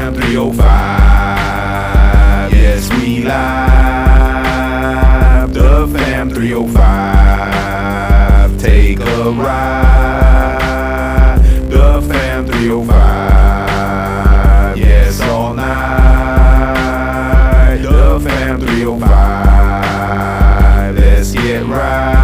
fam 305. Yes, we live. The fam 305. Take a ride. The fam 305. Yes, all night. The fam 305. Let's get right.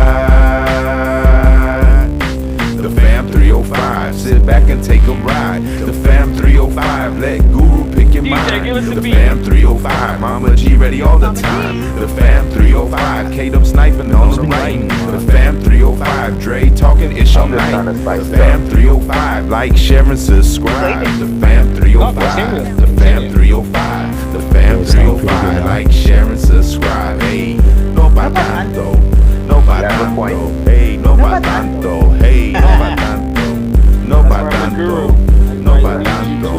The fam 305. Sit back and take a ride. The fam 305. Let Guru pick your mind. The fam 305. Mama G ready all the time. The fam 305. KDub sniping on the right. The fam 305. Dre talking ish all night. The fam 305. Like, share, and subscribe. The fam 305. The fam 305. The fam 305. Like, share, and subscribe. Hey, no pa tanto. No pa tanto. Hey, no pa tanto. Hey, no pa tanto. No pa tanto. No pa tanto.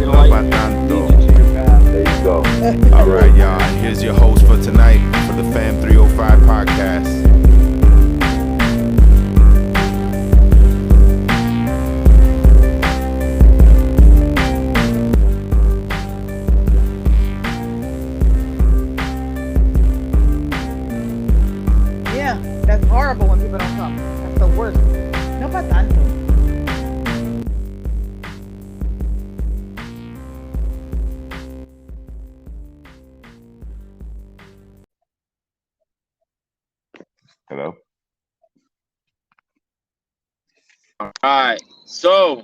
No pa tanto. There you go. All right, y'all. Here's your host for tonight for the Fam 305 podcast. Yeah, that's horrible when people don't come. That's the worst. No pa tanto. Hello. All right, so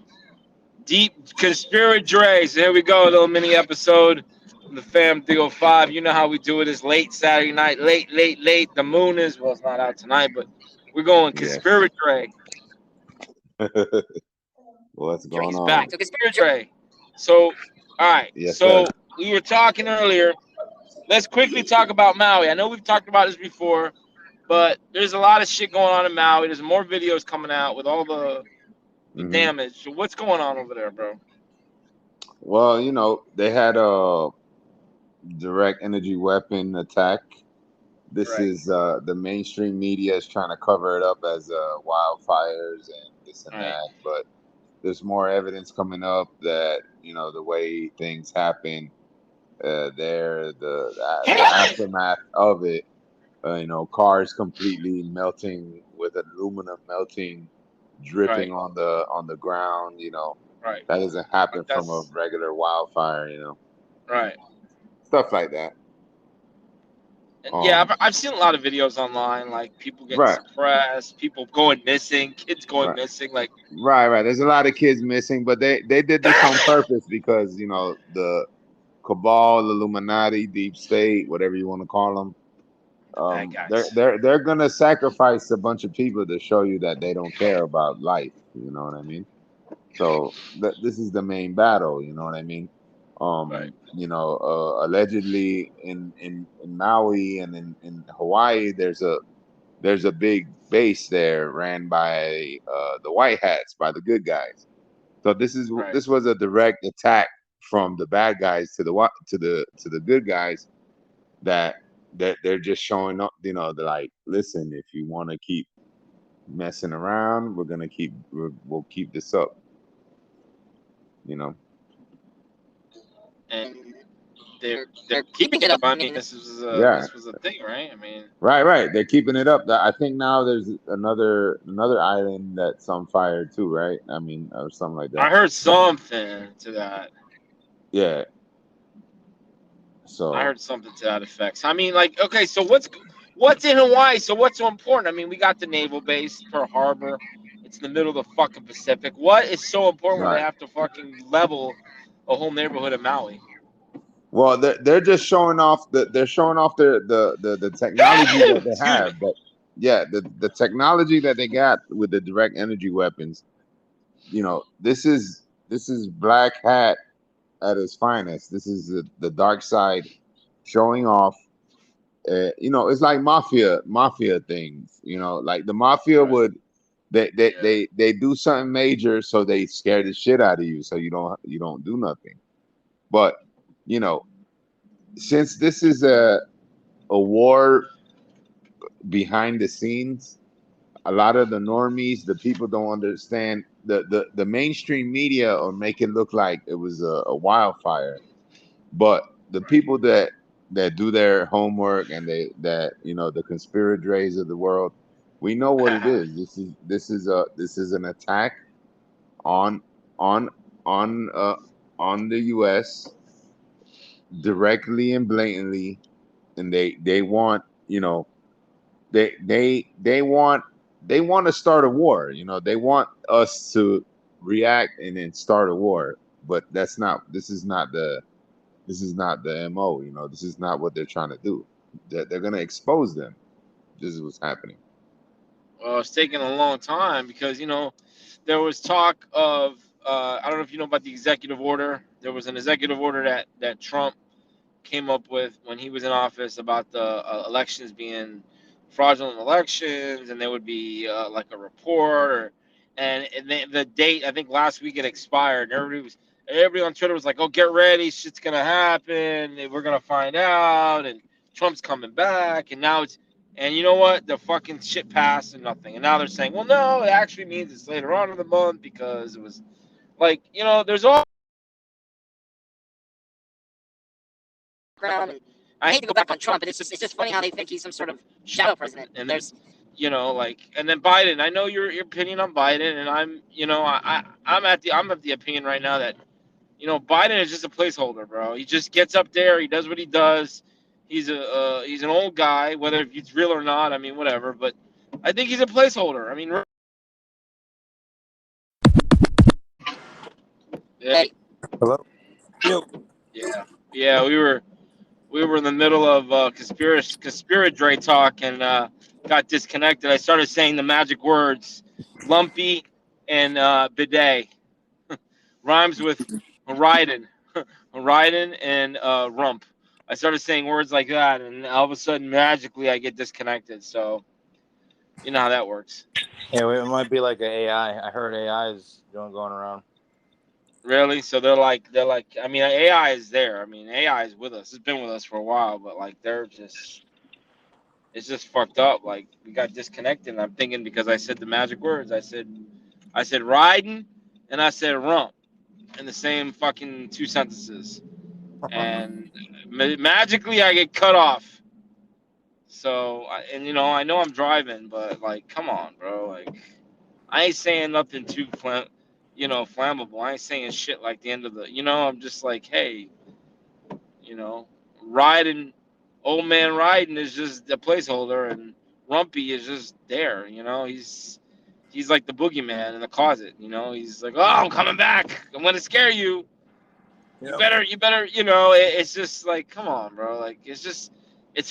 deep Conspirdre. So here we go, a little mini episode of the Fam 305. You know how we do it. It's late Saturday night, late. The moon is, well, it's not out tonight, but we're going Yes. Conspirdre. What's going Dre's on? back. So Conspirdre. So, all right. Yes, so sir. we were talking earlier. Let's quickly talk about Maui. I know we've talked about this before, but there's a lot of shit going on in Maui. There's more videos coming out with all the Mhm. damage. So what's going on over there, bro? Well, you know, they had a direct energy weapon attack. This Right. is the mainstream media is trying to cover it up as wildfires and this and Right. that, but there's more evidence coming up that, you know, the way things happen there, the aftermath of it, you know, cars completely melting with aluminum melting, dripping Right. on the ground, you know. Right. That doesn't happen from a That's regular wildfire, you know, right. stuff like that. And yeah, Um, I've seen a lot of videos online, like people getting right, suppressed, people going missing, kids going right, missing. Like, right. There's a lot of kids missing, but they did this on purpose because, you know, the cabal, Illuminati, deep state, whatever you want to call them, bad guys. they're gonna sacrifice a bunch of people to show you that they don't care about life. You know what I mean? So this is the main battle. You know what I mean? Right. You know, allegedly in Maui and in Hawaii, there's a big base there ran by the white hats, by the good guys. So this Right. was a direct attack from the bad guys to the good guys that they're just showing up. You know, they're like, listen, if you want to keep messing around, we'll keep this up. You know. And they're keeping it up. I mean, this was Yeah. a thing, right? I mean, Right. They're keeping it up. I think now there's another island that's on fire too, right? I mean, or something like I that. heard something to that. Yeah. I So heard something to that effect. So, I mean, like, okay, so what's in Hawaii? So what's so important? I mean, we got the naval base, Pearl Harbor. It's in the middle of the fucking Pacific. What is so important where they right. have to fucking level a whole neighborhood of Maui? Well, they're just showing off the technology that they Excuse have. me. But yeah, the technology that they got with the direct energy weapons. You know, this is Black Hat at its finest. This is the dark side showing off. You know, it's like mafia things. You know, like the mafia Right. would Yeah. they do something major, so they scare the shit out of you, so you don't do nothing. But you know, since this is a war behind the scenes, a lot of the normies, the people don't understand the mainstream media will make it look like it was a wildfire, but the people that do their homework and that the conspiradres of the world, we know what it is. This is an attack on on on the U.S. directly and blatantly, and they want they want to start a war. They want us to react and then start a war, but this is not the MO. This is not what they're trying to do. They're going to expose them. This is what's happening. Well, it's taking a long time because there was talk of I don't know if you know about the executive order. There was an executive order that Trump came up with when he was in office about the elections being fraudulent elections, and there would be like a report, and the date, I think last week it expired, and everybody on Twitter was like, "Oh, get ready, shit's gonna happen, and we're gonna find out, and Trump's coming back," and now and you know what? The fucking shit passed and nothing, and now they're saying, "Well, no, it actually means it's later on in the month because it was like there's all." I hate to go back on Trump, but it's just funny how they think he's some sort of shadow president. And there's, and then Biden. I know your opinion on Biden, and I'm of the opinion right now that Biden is just a placeholder, bro. He just gets up there, he does what he does. He's an old guy, whether it's real or not. I mean, whatever. But I think he's a placeholder. I mean, hey, Hello? Yo. yeah, we were in the middle of Conspirdre talk and got disconnected. I started saying the magic words, lumpy and bidet. Rhymes with riding, riding and rump. I started saying words like that, and all of a sudden, magically, I get disconnected. So, you know how that works. Yeah, it might be like an AI. I heard AI is going around. Really? So they're like, I mean, AI is there. I mean, AI is with us. It's been with us for a while, but like, it's just fucked up. Like, we got disconnected. And I'm thinking because I said the magic words. I said riding, and I said rump in the same fucking two sentences, and magically I get cut off. So, I know I'm driving, but like, come on, bro. Like, I ain't saying nothing too flammable. I ain't saying shit like the end of the. I'm just like, hey, riding, old man riding is just a placeholder, and Rumpy is just there. He's like the boogeyman in the closet. He's like, oh, I'm coming back. I'm gonna scare you. Yep. You better. It's just like, come on, bro. Like, it's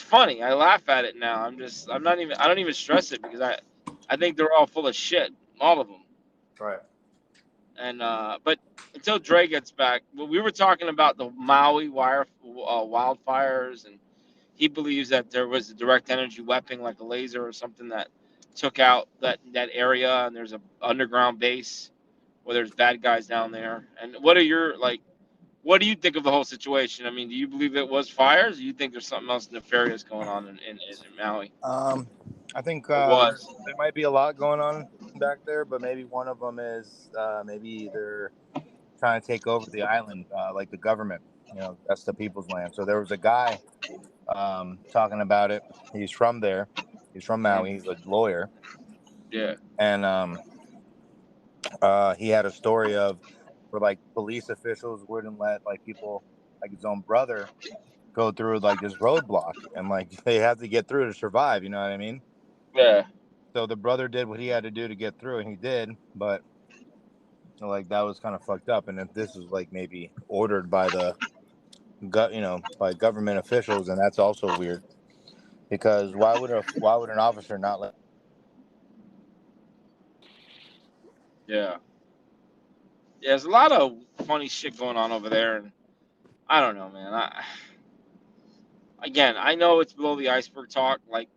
funny. I laugh at it now. I don't even stress it because I think they're all full of shit, all of them. Right. And but until Dre gets back, we were talking about the Maui wildfires, and he believes that there was a direct energy weapon, like a laser or something, that took out that area, and there's a underground base where there's bad guys down there. And what do you think of the whole situation? I mean, do you believe it was fires? Or do you think there's something else nefarious going on in Maui? I think Or was? there might be a lot going on back there, but maybe one of them is maybe they're trying to take over the island, like the government. That's the people's land. So there was a guy talking about it. He's from there. He's from Maui. He's a lawyer. Yeah. And he had a story of where like police officials wouldn't let like people like his own brother go through like this roadblock, and like they have to get through to survive. You know what I mean? Yeah. So the brother did what he had to do to get through, and he did. But like that was kind of fucked up. And if this was like maybe ordered by by government officials, and that's also weird. Because why would an officer not let? Yeah. Yeah, there's a lot of funny shit going on over there, and I don't know, man. I know it's below the iceberg talk. Like,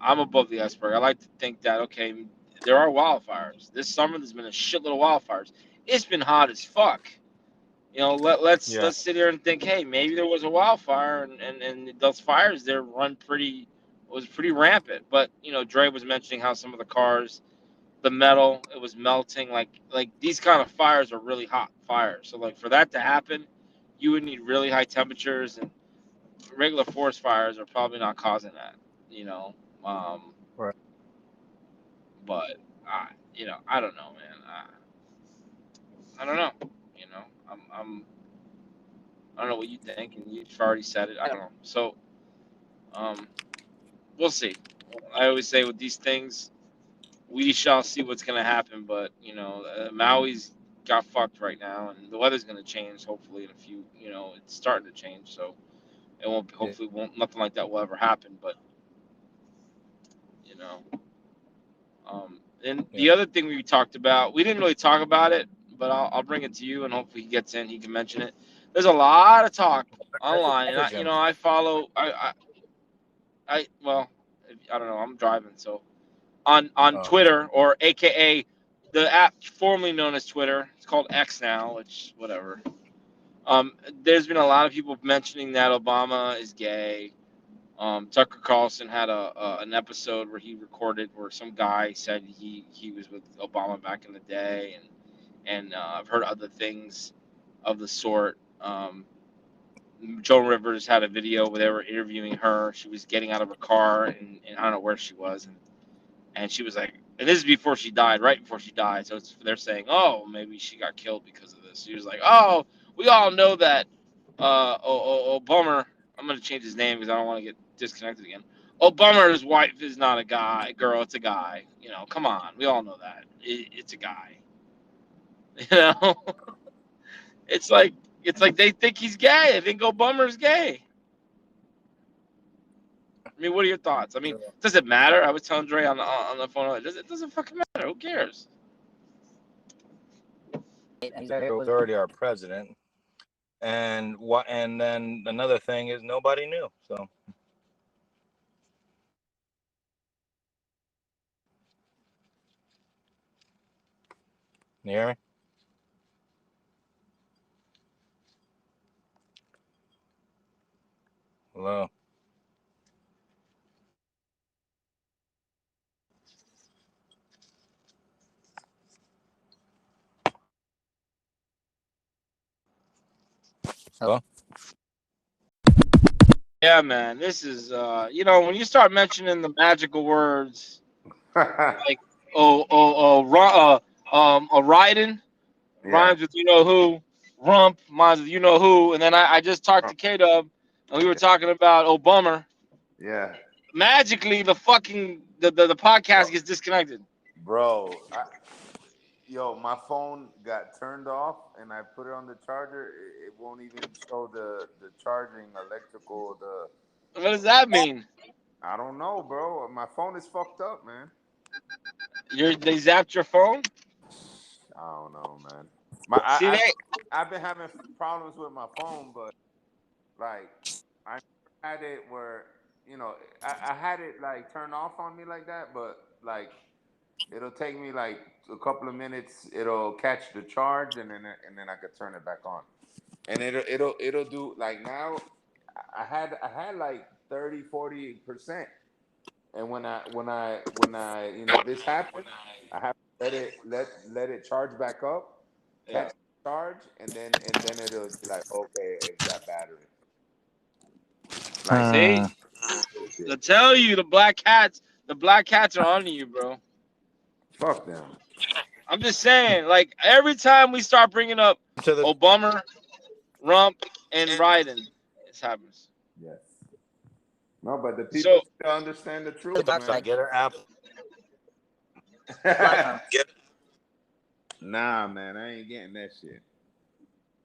I'm above the iceberg. I like to think that okay, there are wildfires. This summer, there's been a shitload of wildfires. It's been hot as fuck. Let's sit here and think, hey, maybe there was a wildfire, and those fires there was pretty rampant. But Dre was mentioning how some of the cars the metal. It was melting. Like these kind of fires are really hot fires. So like for that to happen, you would need really high temperatures, and regular forest fires are probably not causing that. You know, Right. but I don't know, man. I don't know. You know, I don't know what you think, and you've already said it. I don't know. So, we'll see. I always say with these things, we shall see what's gonna happen. But Maui's got fucked right now, and the weather's gonna change. Hopefully, in a few. It's starting to change, so it won't. Hopefully, won't nothing like that will ever happen. But you know, and the other thing we talked about, we didn't really talk about it, but I'll bring it to you, and hopefully he gets in. He can mention it. There's a lot of talk online, and I follow. Well, I don't know. I'm driving, so on Twitter, or AKA the app formerly known as Twitter. It's called X now, which whatever. There's been a lot of people mentioning that Obama is gay. Tucker Carlson had an episode where he recorded where some guy said he was with Obama back in the day, and I've heard other things of the sort. Joan Rivers had a video where they were interviewing her. She was getting out of her car, and I don't know where she was, and she was like, and this is before she died, right before she died. So they're saying, oh, maybe she got killed because of this. She was like, oh, we all know that. Bummer. I'm gonna change his name because I don't want to get disconnected again. Bummer's wife is not a girl. It's a guy. Come on, we all know that. It's a guy. It's like they think he's gay. They think Bummer's gay. I mean, what are your thoughts? I mean, does it matter? I was telling Dre on the phone. It doesn't fucking matter. Who cares? He's already our president, and then another thing is nobody knew. So you hear me? Hello. Hello. Yeah, man. This is when you start mentioning the magical words like a riding rhymes with you know who, rump rhymes with you know who, and then I just talked to KDub, and we were talking about Bummer. Yeah. Magically, the podcast gets disconnected. Bro, my phone got turned off, and I put it on the charger. It won't even show the charging electrical. What does that mean? I don't know, bro. My phone is fucked up, man. They zapped your phone? I don't know, man. I've been having problems with my phone, but like I had it where I had it like turn off on me like that, but like it'll take me like a couple of minutes. It'll catch the charge, and then I could turn it back on. And it'll do like now. I had like 30-40%, and when I this happened, I have to let it charge back up, catch the charge, and then it'll be like, okay, it's got battery. Like, see, I tell you, the black cats are on you, bro. Fuck them. I'm just saying, like every time we start bringing up Obama, rump, and Ryden, this happens. Yes. No, but the people still understand the truth, man. Get her app. Nah, man, I ain't getting that shit.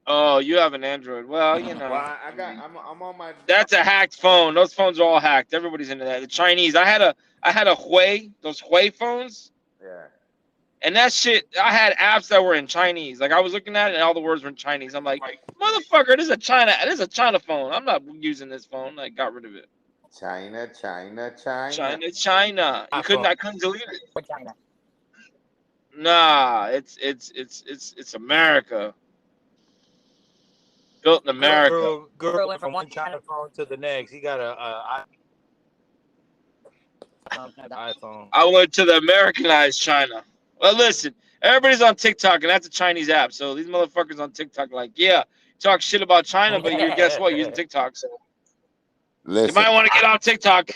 Oh, you have an Android. Well, you know. Well, I'm on my. That's a hacked phone. Those phones are all hacked. Everybody's into that. The Chinese. I had a Huawei. Those Huawei phones. Yeah. And that shit, I had apps that were in Chinese. Like I was looking at it, and all the words were in Chinese. I'm like, motherfucker, this is a China phone. I'm not using this phone. I got rid of it. China. I couldn't delete it. Nah, it's America. Built in America. Girl went from one China phone to the next. He got a iPhone. I went to the Americanized China. Well, listen, everybody's on TikTok, and that's a Chinese app. So these motherfuckers on TikTok, like, yeah, talk shit about China, but you're guess what? You're using TikTok, so you Listen, might want to get on TikTok.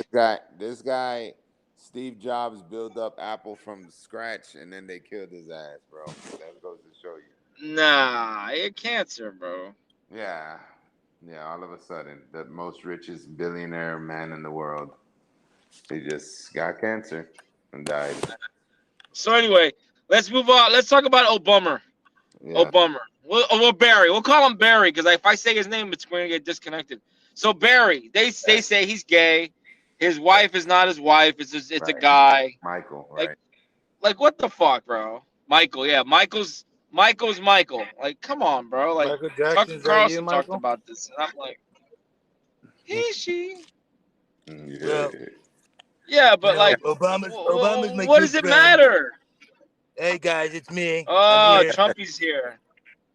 this guy, Steve Jobs built up Apple from scratch, and then they killed his ass, bro. That goes to show you. Nah, you're cancer, bro. Yeah, yeah. All of a sudden, the most richest billionaire man in the world, he just got cancer and died. So anyway, let's move on. Let's talk about Obama. Yeah. Obama. Well, Barry. We'll call him Barry because if I say his name, it's going to get disconnected. So Barry, they say he's gay. His wife is not his wife. It's a Right. guy. Michael, Like, right? like what the fuck, bro? Michael, yeah, Michael's Michael. Like, come on, bro. Like, Michael Tucker Jackson, is that you, Carlson talked Michael? about this, and I'm like, he, she. Yeah. Yeah, but You know, like, Obama's my what good does it friend. matter? Hey guys, it's me. Oh, I'm here. Trumpy's here.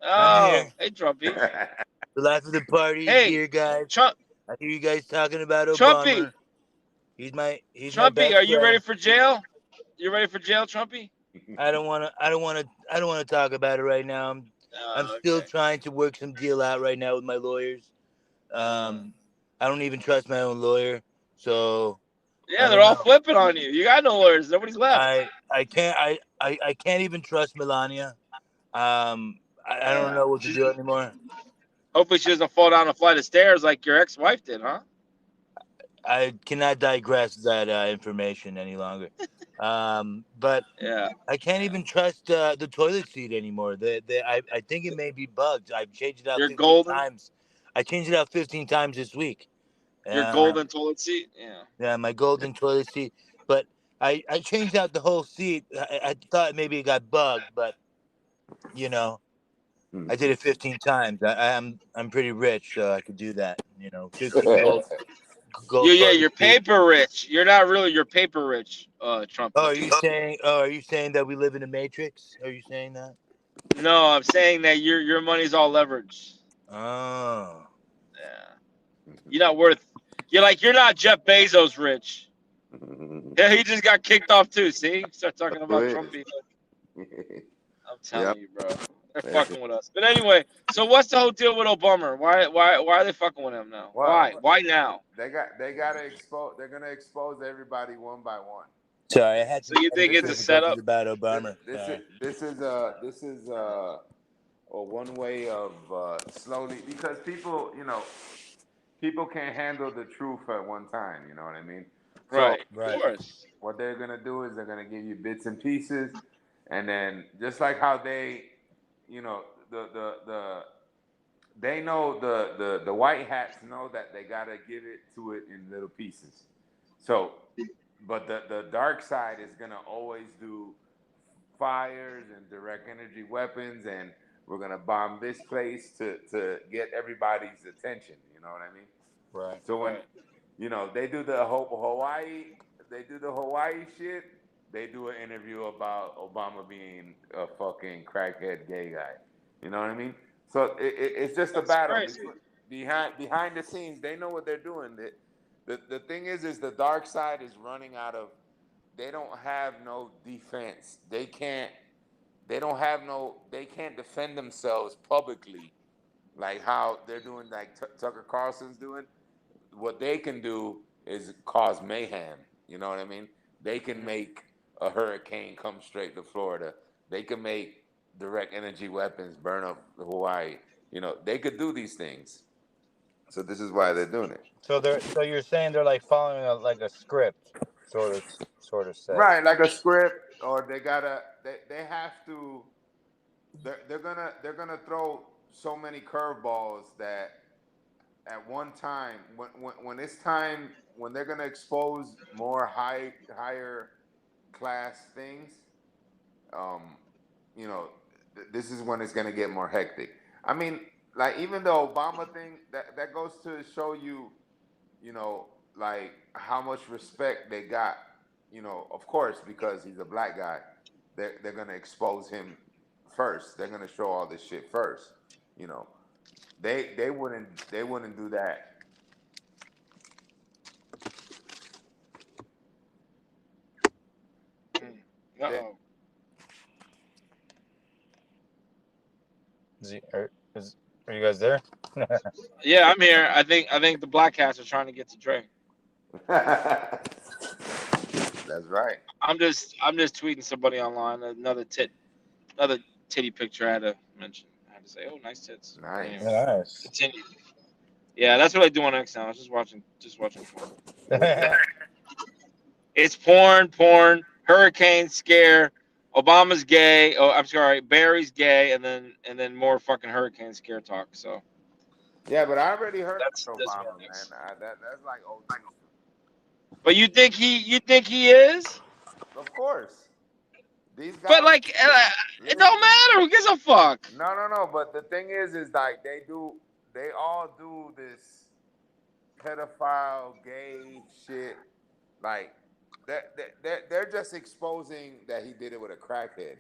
I'm Oh, here. hey, Trumpy. The life of the party is Hey, here, guys. Trump, I hear you guys talking about Trumpy, Obama. He's my Trumpy, best are you friend. ready for jail? You ready for jail, Trumpy? I don't want to talk about it right now. I'm still trying to work some deal out right now with my lawyers. I don't even trust my own lawyer, so Yeah, they're all flipping on you. You got no lawyers. Nobody's left. I can't even trust Melania. I don't know what to do anymore. Hopefully, she doesn't fall down a flight of stairs like your ex-wife did, huh? I cannot digress that information any longer. But Yeah. I can't even trust the toilet seat anymore. I think it may be bugged. I've changed it out Your 15 golden, times. I changed it out 15 times this week. your golden toilet seat. Yeah. Yeah, my golden toilet seat. But I changed out the whole seat. I thought maybe it got bugged, but you know, I did it 15 times. I'm pretty rich, so I could do that. 15 gold. Yeah, toilet you're seats. paper rich. You're not really. You're paper rich, Trumpy. Oh, are you saying that we live in a matrix? Are you saying that? No, I'm saying that your money's all leveraged. Oh. Yeah. You're not worth. You're not Jeff Bezos rich. Yeah, he just got kicked off too. See, start talking about Trumpy. I'm telling you, bro. They're fucking with us. But anyway, so what's the whole deal with Obama? Why are they fucking with him now? Why? Why now? They gotta expose. They're gonna expose everybody one by one. Sorry, I had to. So you think it's a setup? About Obama. This is a one way of slowly, because people can't handle the truth at one time. You know what I mean? Right. So, Of course. what they're gonna do is they're gonna give you bits and pieces, and then just like how they, they know the white hats know that they gotta give it to it in little pieces. So, but the dark side is gonna always do fires and direct energy weapons, and we're gonna bomb this place to get everybody's attention. You know what I mean? Right. So when they do the Hawaii shit, they do an interview about Obama being a fucking crackhead gay guy. You know what I mean? So it's just a battle. Behind the scenes, they know what they're doing. The thing is the dark side is running out of. They don't have no defense. They can't defend themselves publicly, like how they're doing, like Tucker Carlson's doing. What they can do is cause mayhem. You know what I mean? They can make a hurricane come straight to Florida. They can make direct energy weapons burn up Hawaii. They could do these things. So this is why they're doing it. So you're saying they're like following a script, sort of say. Right, like a script, or they have to. They're gonna throw so many curveballs that at one time, when it's time, when they're gonna expose more higher class things, this is when it's gonna get more hectic. I mean, like even the Obama thing, that goes to show you, like how much respect they got. Of course, because he's a black guy, they're gonna expose him first. They're gonna show all this shit first. They wouldn't do that. Are you guys there? Yeah, I'm here. I think the Black Cats are trying to get to Dre. That's right. I'm just tweeting somebody online. Another titty picture I had to mention. I had to say, oh, nice tits. Nice. Anyway, Nice. continue. Yeah, that's what I do on X now. I was just watching porn. It's porn, hurricane scare, Obama's gay. Oh, I'm sorry, Barry's gay, and then more fucking hurricane scare talk. So Yeah, but I already heard that's about what Obama, it man. is. That's like old news. But you think he is? Of course. These But guys. like, it don't matter. Who gives a fuck? No. But the thing is like they all do this pedophile, gay shit. Like they're just exposing that he did it with a crackhead.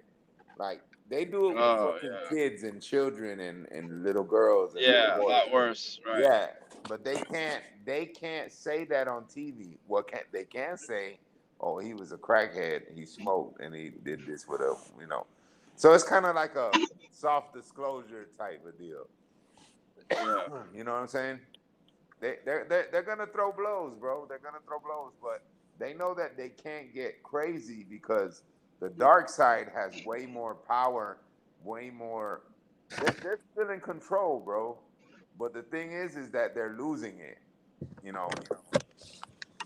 Like they do it with Oh fucking yeah, kids and children and little girls and little yeah, a boys. lot worse, right? Yeah, but they can't say that on TV. What can they can say? Oh, he was a crackhead. He smoked and he did this with a So it's kind of like a soft disclosure type of deal. Yeah. You know what I'm saying? They're gonna throw blows, bro. They're gonna throw blows, but they know that they can't get crazy because the dark side has way more power, way more. They're still in control, bro. But the thing is that they're losing it. You know,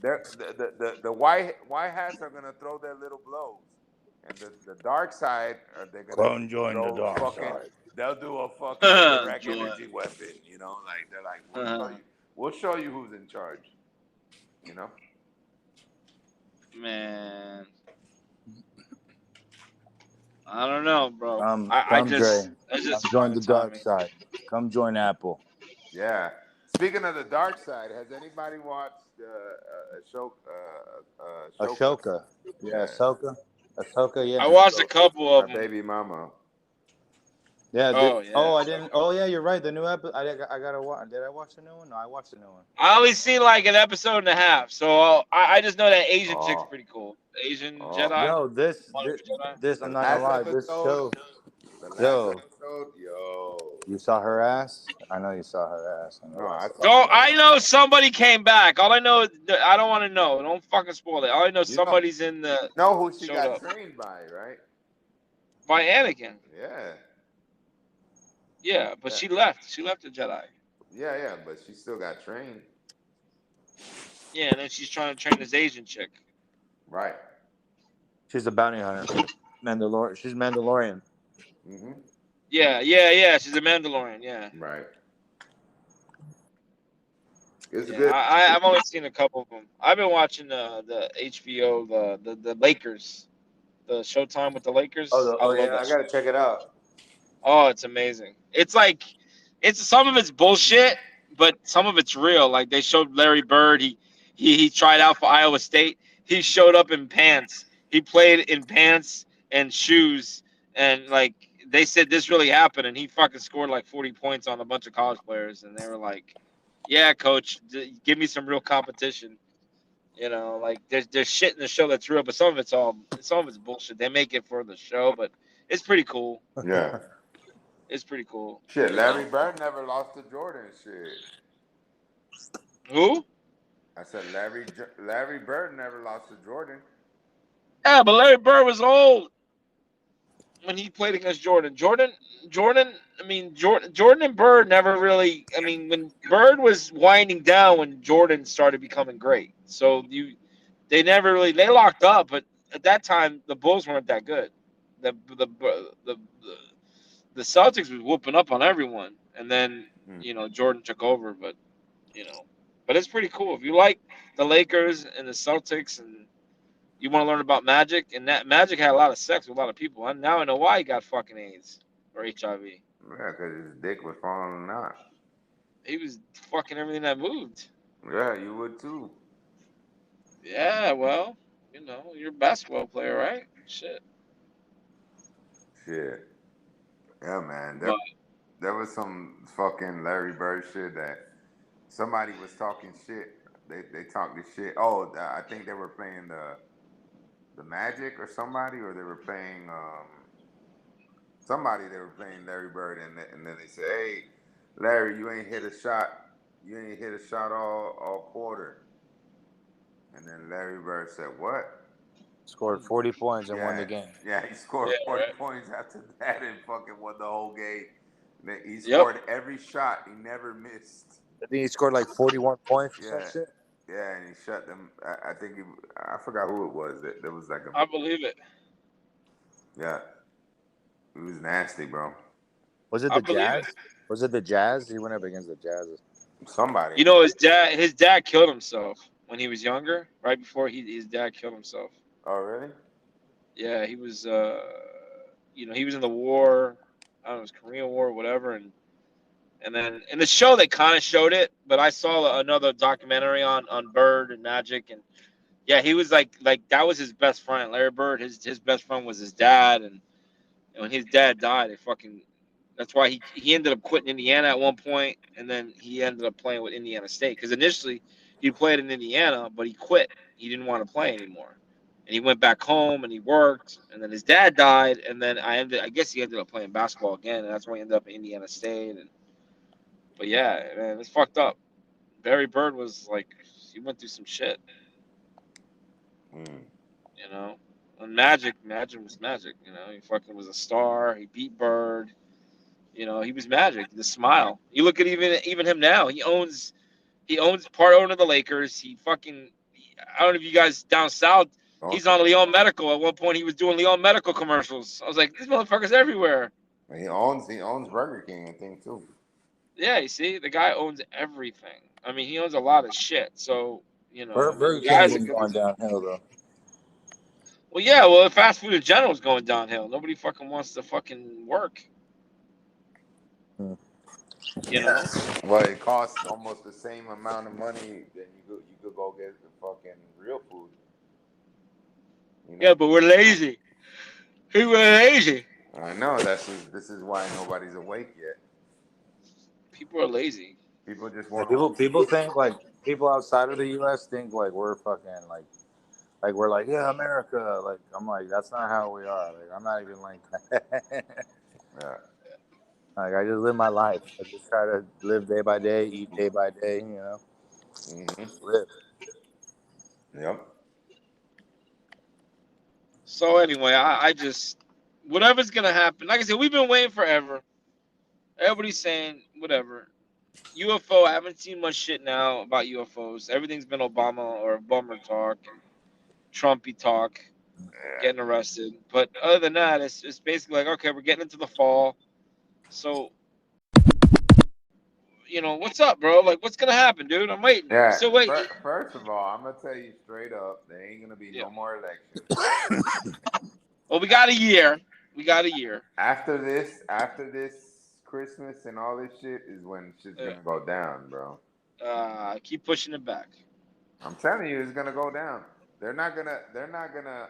the white hats are gonna throw their little blows, and the dark side they're gonna Come join the throw dark fucking. side. They'll do a fucking direct Joy. energy weapon. You know, like they're like, we'll show you who's in charge. You know. Man, I don't know, bro. Come, I Dre. just Join the dark timing. side. Come join Apple. Yeah. Speaking of the dark side, has anybody watched Ashoka. Yeah, Ahsoka. Ahsoka, yeah. I watched a couple Our of them. baby mama. Yeah. Oh yeah. I didn't. Oh yeah, you're right. The new episode. I gotta watch. Did I watch the new one? No, I watched the new one. I only seen like an episode and a half, so I just know that Asian chick's pretty cool. The Asian Jedi. Yo, this The I'm not gonna last lie. episode. This show. The last Yo. episode, yo. You saw her ass? I know you saw her ass. No, I saw Don't I know somebody came back? All I know is I don't want to know. Don't fucking spoil it. All I know somebody's in the know who she showed got up. trained by, right? By Anakin. Yeah. Yeah, but she left. She left the Jedi. Yeah, but she still got trained. Yeah, and then she's trying to train this Asian chick. Right. She's a bounty hunter. She's Mandalorian. Mm-hmm. Yeah. She's a Mandalorian. Yeah. Right. It's Yeah, good. I've only seen a couple of them. I've been watching the HBO, the Lakers, the Showtime with the Lakers. I love that I gotta check it out. Oh, it's amazing. It's like, some of it's bullshit, but some of it's real. Like they showed Larry Bird. He tried out for Iowa State. He showed up in pants. He played in pants and shoes, and like they said this really happened, and he fucking scored like 40 points on a bunch of college players, and they were like, "Yeah, coach, give me some real competition." You know, like there's shit in the show that's real, but some of it's bullshit. They make it for the show, but it's pretty cool. Yeah. It's pretty cool. Shit, Larry Bird never lost to Jordan. Shit. Who? I said Larry Bird never lost to Jordan. Yeah, but Larry Bird was old when he played against Jordan. Jordan and Bird never really. I mean, when Bird was winding down, when Jordan started becoming great. So they never really locked up, but at that time the Bulls weren't that good. The Celtics was whooping up on everyone, and then Jordan took over. But but it's pretty cool if you like the Lakers and the Celtics, and you want to learn about Magic. And that Magic had a lot of sex with a lot of people. And now I know why he got fucking AIDS or HIV. Yeah, because his dick was falling out. He was fucking everything that moved. Yeah, you would too. Yeah, well, you're a basketball player, right? Shit. Yeah, man. There was some fucking Larry Bird shit that somebody was talking shit. They talked this shit. Oh, I think they were playing the Magic or somebody, or they were playing somebody they were playing Larry Bird, and then they said, "Hey, Larry, you ain't hit a shot. You ain't hit a shot all quarter." And then Larry Bird said, "What?" Scored 40 points and won Yeah, the game. yeah. He scored Yeah, 40 right. points after that and fucking won the whole game. He Yep. scored every shot. He never missed. I think he scored like 41 points or some Yeah, shit. yeah, and he shut them. I think I forgot who it was. There was like a I believe it. yeah. It was nasty, bro. Was it I the believe it. Jazz? Was it the Jazz? He went up against the Jazz. Somebody. You know, his dad killed himself when he was younger. Right before his dad killed himself. Oh, really? Yeah, he was. He was in the war. I don't know, it was Korean War or whatever, and then in the show they kind of showed it, but I saw another documentary on Bird and Magic, and yeah, he was like that was his best friend, Larry Bird. His best friend was his dad, and when his dad died, it fucking. That's why he ended up quitting Indiana at one point, and then he ended up playing with Indiana State because initially he played in Indiana, but he quit. He didn't want to play anymore, and he went back home and he worked, and then his dad died, and then I guess he ended up playing basketball again, and that's why he ended up at Indiana State. But yeah, man, it's fucked up. Barry Bird was like he went through some shit, Mm. you know. And Magic was Magic, you know. He fucking was a star. He beat Bird. You know, he was Magic. The smile. You look at even him now. He owns part owner of the Lakers. I don't know if you guys down south. He's Also, on Leon Medical. At one point, he was doing Leon Medical commercials. I was like, this motherfucker's everywhere. he owns Burger King, I think too. Yeah, you see, the guy owns everything. I mean, he owns a lot of shit. So, I mean, Burger the King guy's a been good. going downhill though. Well, yeah, well, fast food in general is going downhill. Nobody fucking wants to fucking work, Hmm. you know? Well, it costs almost the same amount of money than you could go get the fucking real food. You Yeah, know. but we're lazy. We're lazy. I know this is why nobody's awake yet. People are lazy. People just Like want to. people think like people outside of the U.S. think like we're fucking like we're like yeah America. Like I'm like that's not how we are. Like I'm not even like that. Yeah. Like I just live my life. I just try to live day by day, eat day by day. Mm-hmm. Live. Yep. So anyway, I just whatever's gonna happen. Like I said, we've been waiting forever. Everybody's saying whatever. UFO. I haven't seen much shit now about UFOs. Everything's been Obama or Bummer talk and Trumpy talk, getting arrested. But other than that, it's basically like okay, we're getting into the fall. So what's up, bro? Like, what's gonna happen, dude? I'm waiting. I'm Yeah. still waiting. First of all, I'm gonna tell you straight up, there ain't gonna be Yeah. no more elections. Well, we got a year. We got a year. After this Christmas and all this shit is when shit's Yeah. gonna go down, bro. Keep pushing it back. I'm telling you, it's gonna go down. They're not gonna. They're not gonna.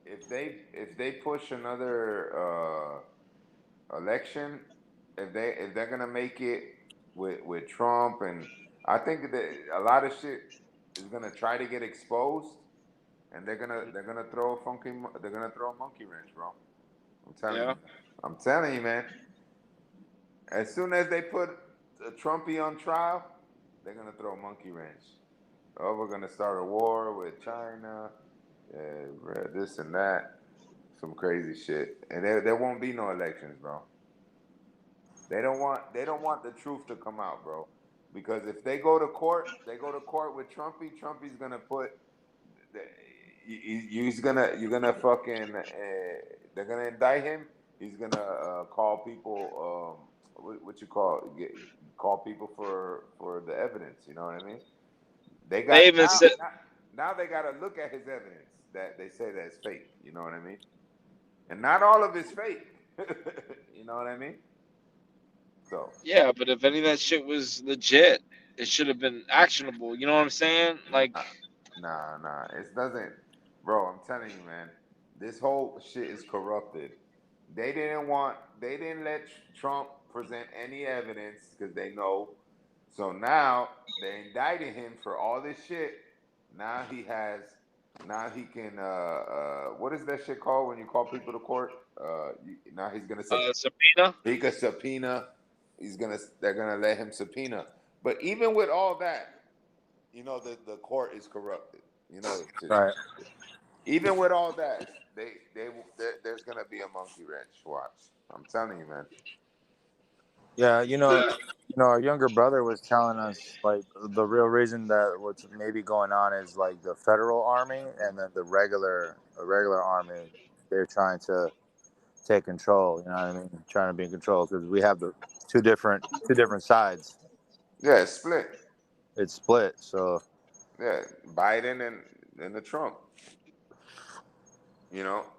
If they push another election, if they're gonna make it with Trump, and I think that a lot of shit is gonna try to get exposed, and they're gonna throw they're gonna throw a monkey wrench, bro. I'm telling Yeah. you. I'm telling you, man. As soon as they put Trumpy on trial, they're gonna throw a monkey wrench. Oh, we're gonna start a war with China, this and that, some crazy shit, and there won't be no elections, bro. They don't want the truth to come out, bro. Because if they go to court, with Trumpy. Trumpy's gonna put, he's gonna you're gonna fucking they're gonna indict him. He's gonna call people what you call people for the evidence. You know what I mean? They They got even said, now they got to look at his evidence that they say that's fake. You know what I mean? And not all of it's fake. You know what I mean? So yeah, but if any of that shit was legit, it should have been actionable. You know what I'm saying? Like, nah, it doesn't, bro. I'm telling you, man. This whole shit is corrupted. They didn't let Trump present any evidence because they know. So now they indicted him for all this shit. Now he has Now he can. What is that shit called when you call people to court? Now he's gonna Subpoena. he could subpoena. They're gonna let him subpoena. But even with all that, the court is corrupted. It's just, Right. even with all that, there's gonna be a monkey wrench. Watch, I'm telling you, man. Yeah, our younger brother was telling us like the real reason that what's maybe going on is like the federal army and then the regular army. They're trying to take control. You know what I mean? Trying to be in control because we have the two different sides. Yeah, it's split. It's split. So Yeah, Biden and the Trump.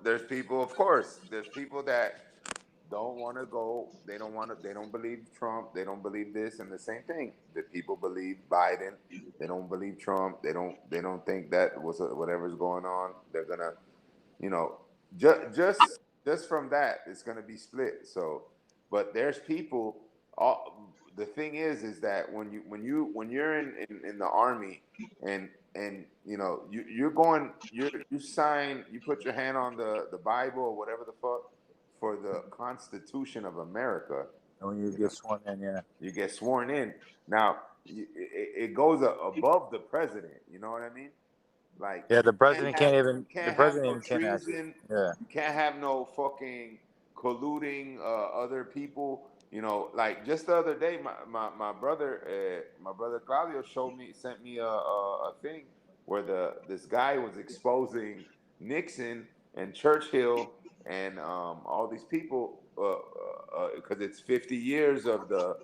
There's people. Of course, there's people that don't want to go. They don't want to. They don't believe Trump. They don't believe this, and the same thing. The people believe Biden. They don't believe Trump. They don't. They don't think that whatever's going on. They're gonna, you know, just from that, it's gonna be split. So, but there's people. The thing is that when you're in the army and you put your hand on the Bible or whatever the fuck for the Constitution of America. and when you get sworn in, yeah. You get sworn in. Now it goes above the president. You know what I mean? Like Yeah, the president can't you even. The can't have no president can't actually. treason. Yeah. You can't have no fucking colluding other people. Like just the other day, my brother Claudio sent me a thing where this guy was exposing Nixon and Churchill and all these people because it's 50 years of the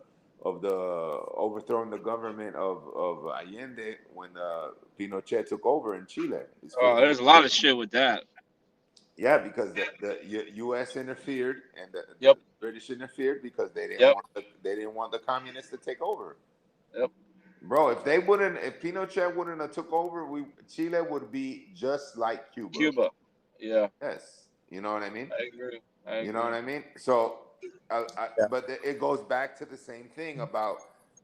overthrowing the government of Allende when Pinochet took over in Chile. It's Oh, 50. there's a lot of shit with that. Yeah, because the U.S. interfered and the Yep. British interfered because they didn't Yep. want the communists to take over. Yep. Bro, if Pinochet wouldn't have took over, Chile would be just like Cuba. Cuba. Yeah. Yes, you know what I mean. I agree. You know what I mean? So, Yeah. but it goes back to the same thing about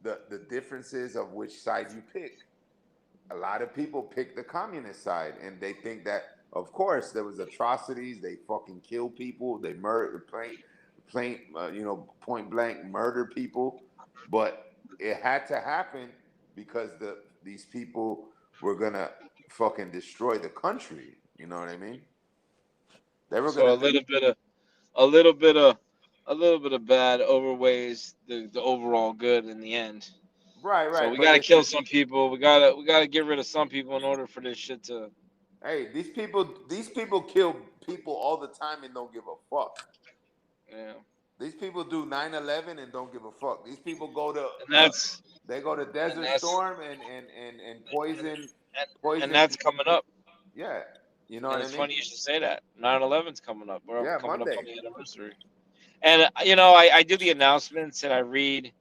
the differences of which side you pick. A lot of people pick the communist side, and they think that, of course, there was atrocities. They fucking kill people. They murder, point blank murder people. But it had to happen because these people were gonna fucking destroy the country. You know what I mean? They were So gonna. a little bit of bad overweighs the overall good in the end. Right. So we But gotta kill some people. We gotta get rid of some people in order for this shit to. hey, these people kill people all the time and don't give a fuck. Yeah. These people do 9/11 and don't give a fuck. These people go to they go to Desert that's- Storm and poison. and that's coming up. Yeah, you know And what I it's mean. funny you should say that. 9/11's coming up. We're Yeah, coming Monday. up on the anniversary. And I do the announcements and I read.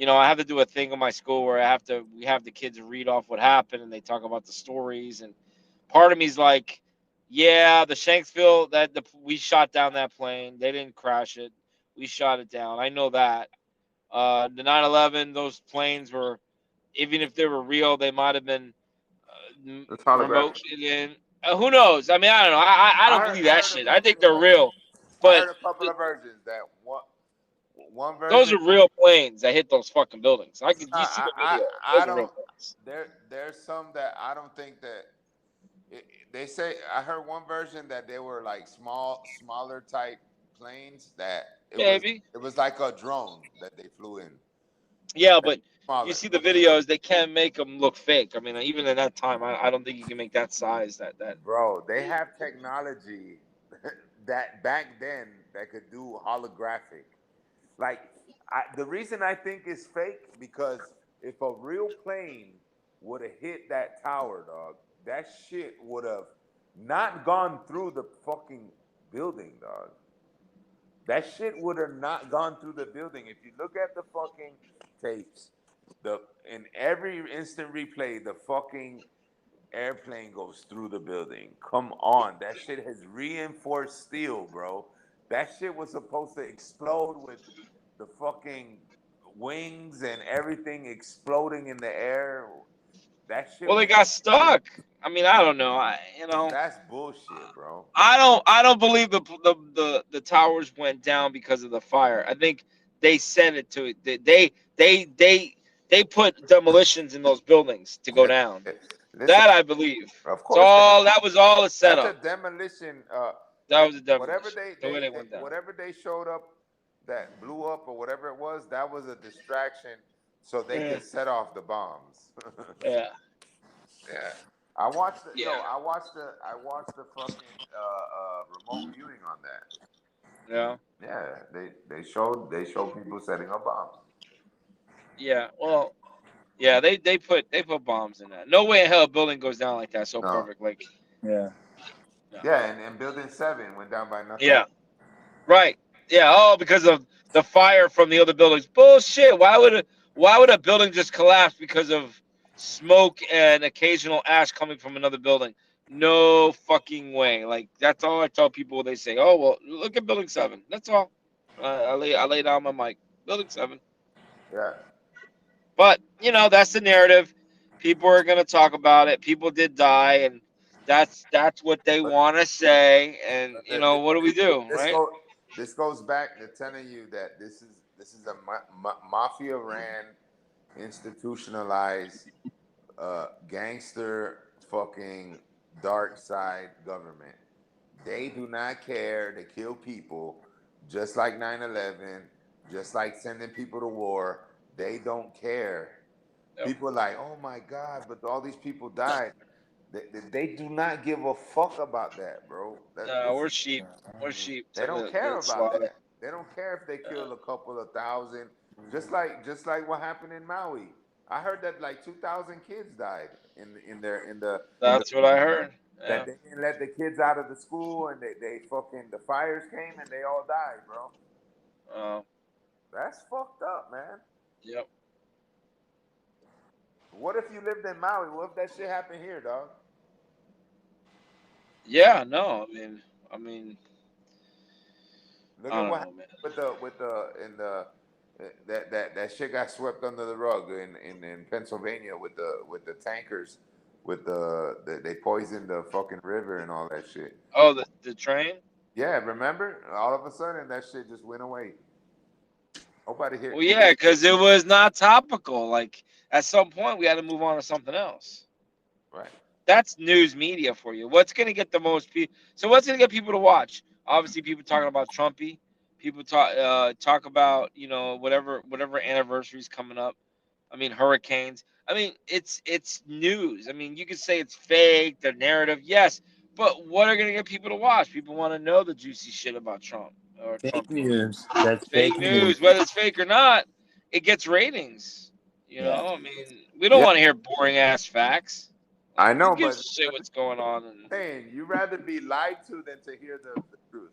I have to do a thing in my school where we have the kids read off what happened and they talk about the stories. And part of me is like, yeah, the Shanksville we shot down that plane. They didn't crash it. We shot it down. I know that. The 9/11, those planes were, even if they were real, they might have been It's holographic. remote in. Who knows? I mean, I don't know. I don't believe that shit. I think they're real. I But heard a couple of versions. That one version. those are real planes that hit those fucking buildings. You see the video. Those are real planes. There's some that I don't think that. They say I heard one version that they were like smaller type planes that it was like a drone that they flew in. Yeah, but Smaller. you see the videos, they can make them look fake. I mean, even in that time, I don't think you can make that size. That Bro, they have technology that back then that could do holographic. Like the reason I think it's fake because if a real plane would have hit that tower, dog, that shit would have not gone through the fucking building, dog. That shit would have not gone through the building. If you look at the fucking tapes, in every instant replay, the fucking airplane goes through the building. Come on, that shit has reinforced steel, bro. That shit was supposed to explode with the fucking wings and everything exploding in the air. That shit. Well, they got stuck. I mean, I don't know. That's bullshit, bro. I don't believe the towers went down because of the fire. I think they sent it to they put demolitions in those buildings to go down. Listen, That I believe. of course, That was all a setup. that's a demolition. That was a demolition. Whatever the way they went down. whatever they showed up that blew up or whatever it was, that was a distraction so they could set off the bombs. Yeah. Yeah. I watched the Yeah. I watched the fucking remote viewing on that. Yeah. Yeah, they showed people setting up bombs. Yeah. Well, yeah, they put bombs in that. No way in hell a building goes down like that. So No. perfect. Like Yeah. Yeah, and building 7 went down by nothing. yeah. Right. Yeah. Oh, because of the fire from the other buildings. Bullshit. Why would a building just collapse because of smoke and occasional ash coming from another building? No fucking way. Like that's all I tell people when they say, "Oh well, look at Building 7." That's all. I lay down my mic. Building 7. Yeah. But that's the narrative. People are gonna talk about it. People did die, and that's what they want to say. And what do we do, right? This goes back to telling you that this is a mafia ran, institutionalized, gangster fucking dark side government. They do not care to kill people, just like 9/11, just like sending people to war. They don't care. Yep. People are like, oh my God, but all these people died. They do not give a fuck about that, bro. We're sheep. We're sheep. They don't care about that. They don't care if they kill a couple of thousand. Just like what happened in Maui. I heard that like 2,000 kids died in the. That's what I heard. That they didn't let the kids out of the school, and they fucking the fires came and they all died, bro. Oh. That's fucked up, man. Yep. What if you lived in Maui? What if that shit happened here, dog? Yeah. No. I mean. Look at what happened with the that shit got swept under the rug in Pennsylvania with the tankers, they poisoned the fucking river and all that shit. Oh, the train? Yeah, remember? All of a sudden that shit just went away. Nobody here. Well, yeah, because it was not topical. Like at some point we had to move on to something else. Right. That's news media for you. What's gonna get the most people? So what's gonna get people to watch? Obviously, people talking about Trumpy. People talk about whatever anniversaries coming up. I mean, hurricanes. I mean, it's news. I mean, you could say it's fake, the narrative, yes, but what are gonna get people to watch? People want to know the juicy shit about Trump or Fake Trump. news. That's Fake news. Whether it's fake or not, it gets ratings. I mean, we don't want to hear boring ass facts. I know, Who gives but a shit what's going on. Saying you rather be lied to than to hear the truth.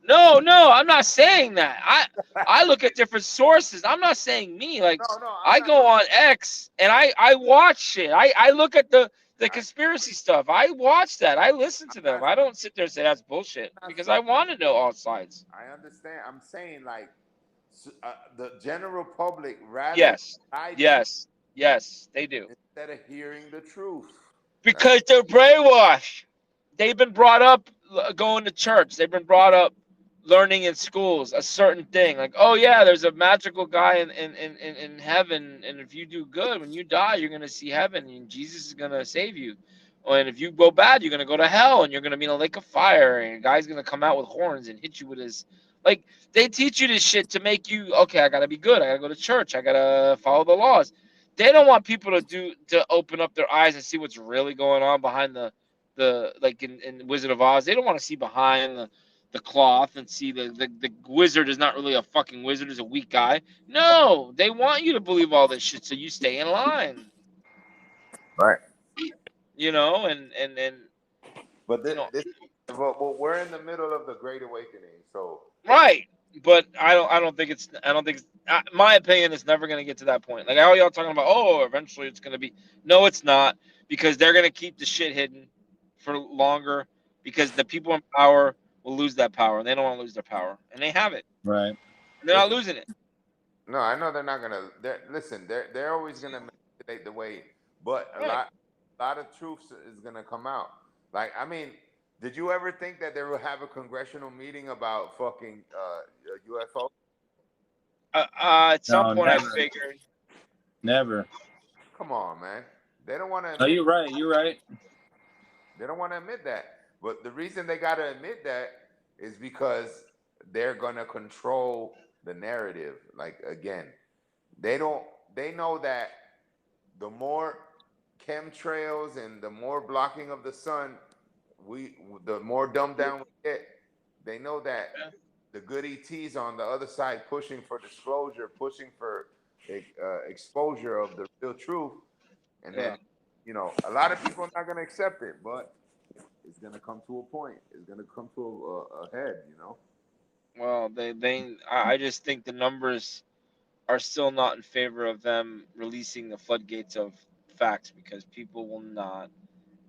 No, I'm not saying that. I look at different sources. I'm not saying me. Like I go on X and I watch shit. I look at the conspiracy stuff. I watch that. I listen to them. I don't sit there and say that's bullshit because I want to know all sides. I understand. I'm saying like the general public rather yes, they do. Instead of hearing the truth. Because they're brainwashed. They've been brought up going to church. They've been brought up learning in schools a certain thing. Like, oh yeah, there's a magical guy in heaven, and if you do good, when you die, you're gonna see heaven, and Jesus is gonna save you. And if you go bad, you're gonna go to hell, and you're gonna be in a lake of fire, and a guy's gonna come out with horns and hit you with his. Like, they teach you this shit to make you okay. I gotta be good. I gotta go to church. I gotta follow the laws. They don't want people to open up their eyes and see what's really going on behind the like in Wizard of Oz. They don't want to see behind the cloth and see the wizard is not really a fucking wizard, is a weak guy. No, they want you to believe all this shit so you stay in line. Right. But but we're in the middle of the Great Awakening, so right. But I don't think it's my opinion, it's never going to get to that point. Like all y'all talking about, oh, eventually it's going to be. No, it's not, because they're going to keep the shit hidden for longer, because the people in power will lose that power, and they don't want to lose their power, and they have it. Right. And they're not losing it. No, I know they're not going to. Listen, they're always going to manipulate the way. but a Right. lot of truth is gonna come out. Like, I mean, did you ever think that they would have a congressional meeting about fucking UFO? At some No, point, I never. figured. Never. Come on, man. They don't want to Oh, admit. you're right. You're right. They don't want to admit that. But the reason they got to admit that is because they're gonna control the narrative. Like, again, they don't. They know that the more chemtrails and the more blocking of the sun, the more dumbed down we get. They know that Yeah. the good ETs on the other side pushing for disclosure, pushing for exposure of the real truth, and then a lot of people are not going to accept it, but it's going to come to a point. It's going to come to a head. Well, I just think the numbers are still not in favor of them releasing the floodgates of facts because people will not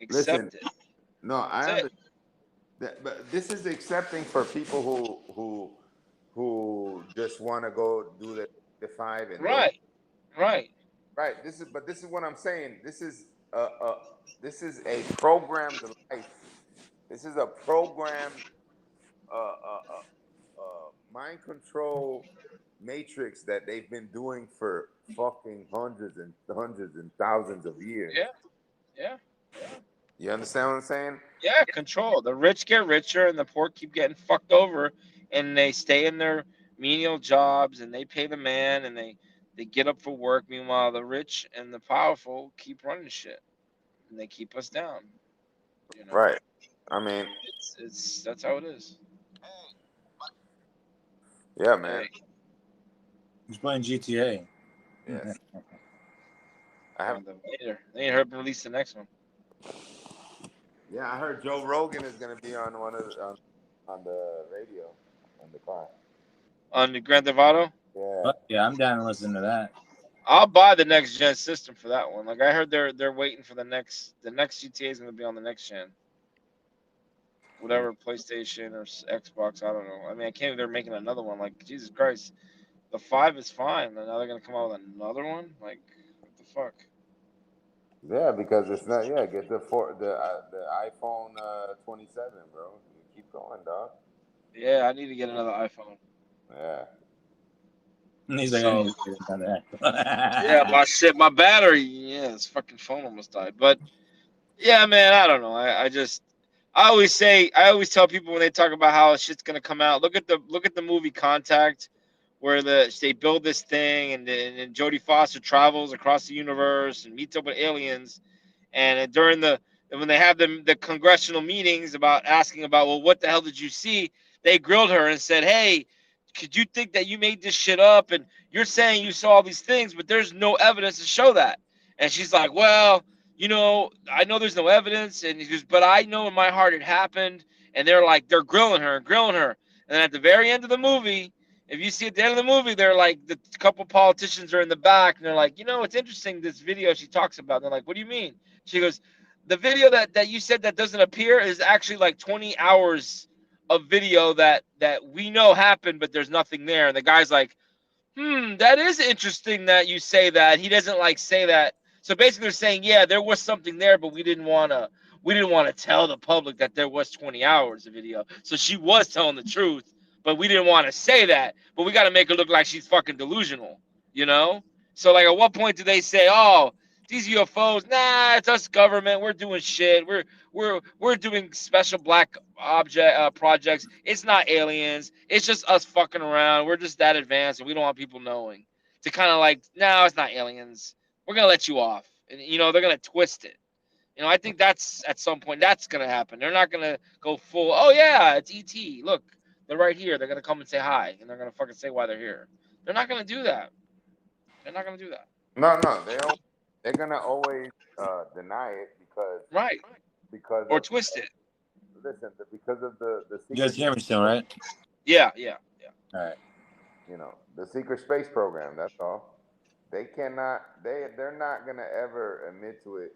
Listen, accept it. no, I That's it. understand that, but this is accepting for people who just want to go do the five and don't. Right. Right. Right. This is what I'm saying. This is a programmed life. This is a programmed mind control matrix that they've been doing for fucking hundreds and thousands of years. Yeah. Yeah. Yeah. You understand what I'm saying? Yeah. Control. The rich get richer and the poor keep getting fucked over, and they stay in their menial jobs and they pay the man and they get up for work. Meanwhile, the rich and the powerful keep running shit and they keep us down. You know. Right. I mean, It's that's how it is. yeah, man. Hey, He's playing GTA. Yes. I have. they ain't heard them release the next one. Yeah, I heard Joe Rogan is gonna be on on the radio on the car. On the Grand Theft Auto, Yeah. Yeah, I'm down to listen to that. I'll buy the next gen system for that one. Like I heard they're waiting for the next GTA is gonna be on the next gen. Whatever PlayStation or Xbox, I don't know. I mean, I can't. They're making another one. Like Jesus Christ, the 5 is fine, and now they're gonna come out with another one. Like what the fuck? Yeah, because it's not. Yeah, get the iPhone 27, bro. You keep going, dog. Yeah, I need to get another iPhone. Yeah. He's like, I So need to get another. yeah, my battery. Yeah, this fucking phone almost died. But yeah, man, I don't know. I always tell people when they talk about how shit's gonna come out. Look at the movie Contact, where they build this thing and Jodie Foster travels across the universe and meets up with aliens, and during when they have the congressional meetings about asking about, well, what the hell did you see? They grilled her and said, hey, could you think that you made this shit up and you're saying you saw all these things, but there's no evidence to show that? And she's like, well, I know there's no evidence, and he goes, but I know in my heart it happened. And they're grilling her. And then at the very end of the movie, if you see at the end of the movie, they're like, the couple politicians are in the back, and they're like, it's interesting, this video she talks about. And they're like, what do you mean? She goes, the video that you said that doesn't appear is actually like 20 hours of video that we know happened, but there's nothing there. And the guy's like, that is interesting that you say that. He doesn't like say that. So basically they're saying, yeah, there was something there, but we didn't want to tell the public that there was 20 hours of video. So she was telling the truth, but we didn't want to say that. But we got to make her look like she's fucking delusional, you know? So like at what point do they say, oh, these UFOs, nah, it's us government. We're doing shit. We're doing special black object projects. It's not aliens. It's just us fucking around. We're just that advanced, and we don't want people knowing. To kind of like, no, it's not aliens. We're gonna let you off, and they're gonna twist it. I think that's at some point that's gonna happen. They're not gonna go full. Oh yeah, it's ET. Look, they're right here. They're gonna come and say hi, and they're gonna fucking say why they're here. They're not gonna do that. They're not gonna do that. No, they're gonna always deny it Right. because Or of twist it. listen because of the You guys secret, hear me still, right? Yeah. All right. the secret space program. That's all. They cannot. They're not gonna ever admit to it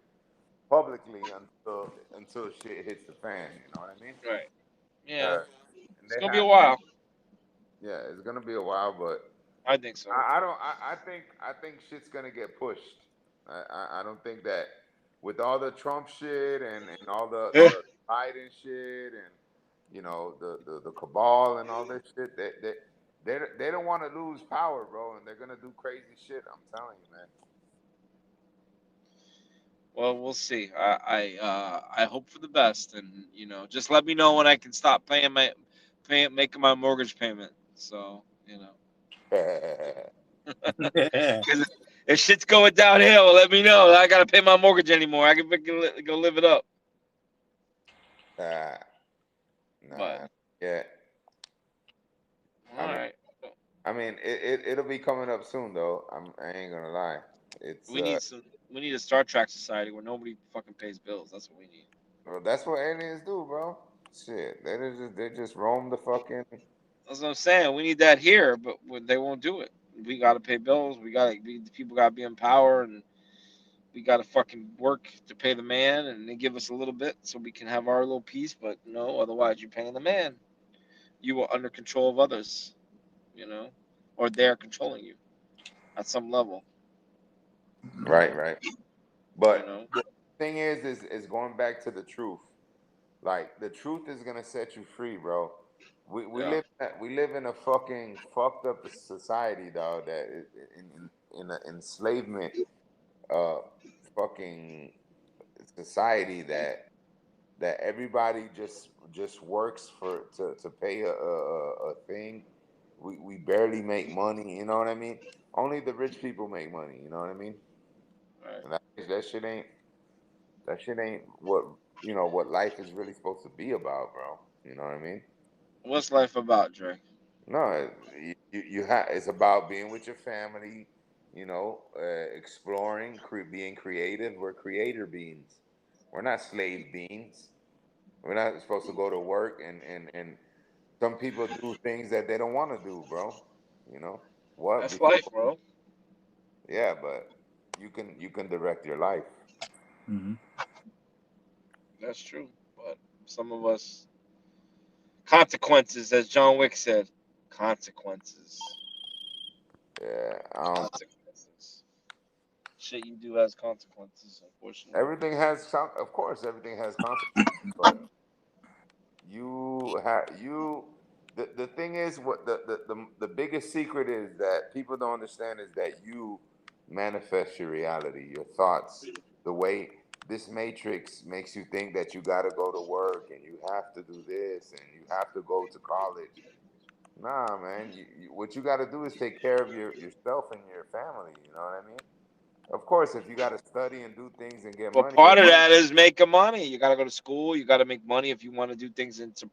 publicly until shit hits the fan. You know what I mean? Right. Yeah. And It's they gonna be a have. while. Yeah, it's gonna be a while, but I think so. I don't. I think shit's gonna get pushed. I don't think that with all the Trump shit and all the Yeah. Biden shit and the cabal and all this shit, they don't want to lose power, bro, and they're gonna do crazy shit. I'm telling you, man. Well, we'll see. I hope for the best, and just let me know when I can stop making my mortgage payment. So because if shit's going downhill, let me know. I gotta pay my mortgage anymore. I can go live it up. Nah, But yeah. all right, I mean, it'll be coming up soon, though. I ain't gonna lie. It's we need a Star Trek society where nobody fucking pays bills. That's what we need. well, that's what aliens do, bro. Shit, they just roam the fucking. That's what I'm saying. We need that here, but they won't do it. We gotta pay bills. People gotta be in power, and we gotta fucking work to pay the man, and they give us a little bit so we can have our little piece. But no, otherwise you're paying the man. You are under control of others, or they're controlling you at some level. Right. You But know, the thing is going back to the truth. Like the truth is gonna set you free, bro. yeah. We live in a fucking fucked up society, dog. That in an enslavement, uh, fucking society that everybody just works to pay a thing. We barely make money. You know what I mean? Only the rich people make money. You know what I mean? Right. And that shit ain't what life is really supposed to be about, bro. You know what I mean? What's life about, Dre? No, you have. It's about being with your family. Exploring, being creative. We're creator beings. We're not slave beings. We're not supposed to go to work and some people do things that they don't want to do, bro. You know what? That's life, bro. Yeah, but you can direct your life. Mm-hmm. That's true. But some of us, consequences, as John Wick said, consequences. Yeah. Consequences. Shit you do has consequences, unfortunately. Everything has of course, everything has consequences, but the thing is what the biggest secret is that people don't understand is that you manifest your reality, your thoughts, the way this matrix makes you think that you got to go to work and you have to do this and you have to go to college. Nah, man, what you got to do is take care of yourself and your family, you know what I mean? Of course, if you got to study and do things and get But money, part of that is making money. You got to go to school. You got to make money if you want to do things and to